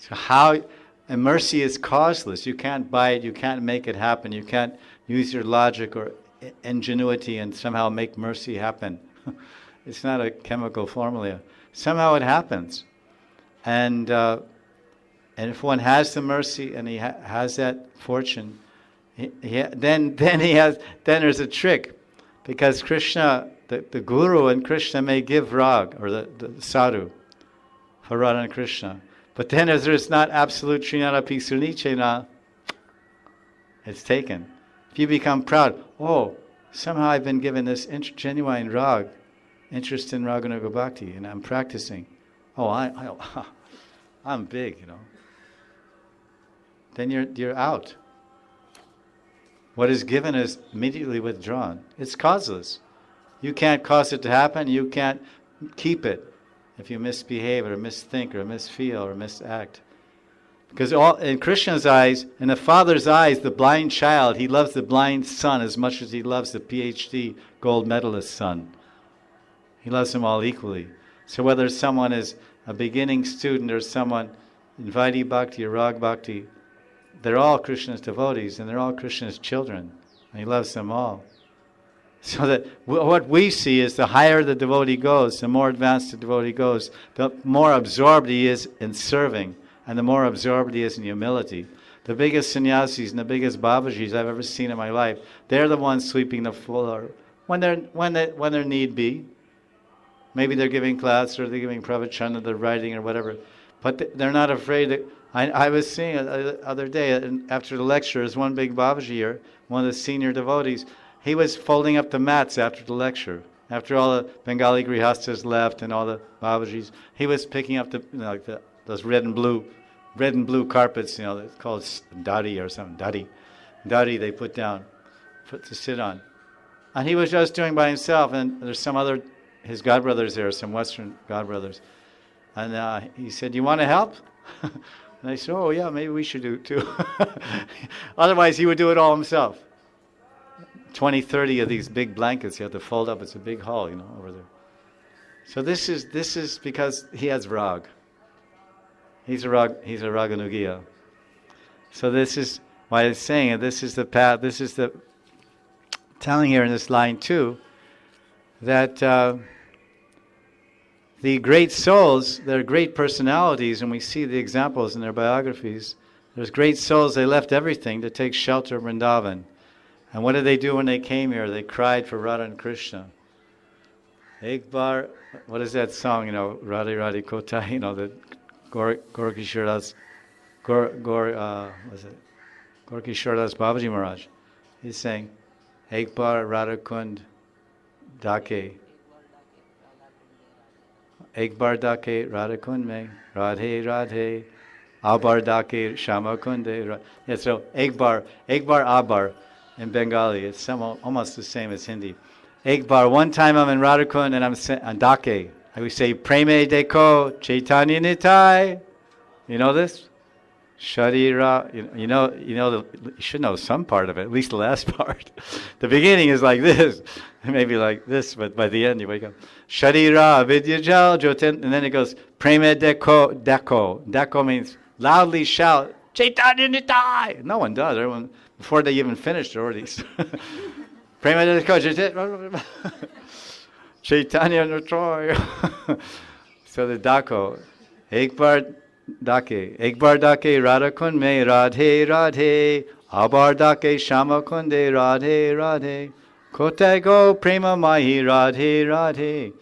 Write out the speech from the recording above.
So how, and mercy is causeless. You can't buy it, you can't make it happen, you can't use your logic or ingenuity and somehow make mercy happen. It's not a chemical formula. Somehow it happens. And if one has the mercy and he has that fortune, then there's a trick, because Krishna, the Guru and Krishna may give rag, or the sadhu, for Radha and Krishna. But then if there's not absolute Srinara Pisunichena, it's taken. If you become proud, oh, somehow I've been given this genuine rag, interest in Raganuga Bhakti, and I'm practicing. Oh, I'm big, you know. Then you're out. What is given is immediately withdrawn. It's causeless. You can't cause it to happen. You can't keep it if you misbehave or misthink or misfeel or misact. Because in Krishna's eyes, in the Father's eyes, the blind child, he loves the blind son as much as he loves the PhD gold medalist son. He loves them all equally. So whether someone is a beginning student or someone in Vaidhi Bhakti or Rag Bhakti, they're all Krishna's devotees and they're all Krishna's children. And he loves them all. So that what we see is the higher the devotee goes, the more advanced the devotee goes, the more absorbed he is in serving, and the more absorbed he is in humility. The biggest sannyasis and the biggest babajis I've ever seen in my life, they're the ones sweeping the floor when there need be. Maybe they're giving class or they're giving pravachana, they're writing or whatever, but they're not afraid to. I was seeing the other day after the lecture, there's one big babaji here, one of the senior devotees. He was folding up the mats after the lecture. After all the Bengali grihastas left and all the babajis, he was picking up those red and blue carpets, it's called dari or something, dari they put down, to sit on. And he was just doing by himself, and there's some other, his godbrothers there, some Western godbrothers. And he said, "You want to help?" And I said, "Oh yeah, maybe we should do it too." Otherwise he would do it all himself. 20, 30 of these big blankets you have to fold up. It's a big hall, over there. So this is because he has rag. He's a raganugiya. So this is why it's saying it. This is the path. This is the telling here in this line too, that the great souls, they're great personalities, and we see the examples in their biographies. There's great souls, they left everything to take shelter of Vrindavan. And what did they do when they came here? They cried for Radha and Krishna. Ek bar, what is that song, Radhe Radhe Kota, that Gorkishordas Babaji Maharaj. He's saying, Ek bar Radha Kund Dake. Ek bar dake Radha Kund mein, Radhe Radhe, Abar dake Shama Kunde. Yeah, so Ek bar Abar in Bengali, it's almost the same as Hindi. Ek bar, one time I'm in Radha Kund and I'm on dake. I would say, Preme Deko Chaitanya Nitai. You know this? Sharira. You should know some part of it, at least the last part. The beginning is like this, maybe like this, but by the end you wake up. Sharira Vidyajal Joten, and then it goes, Preme Deko Deko. Deko means loudly shout, Chaitanya Nitai. No one does. Everyone, before they even finish, they're already. Preme Deko Chaitanya Nitai. So the Dako. Ek bar dake Radha Kund mein, Radhe Radhe, Abar dake Shama Kunde, Radhe Radhe, Kote go prema mahi, Radhe Radhe.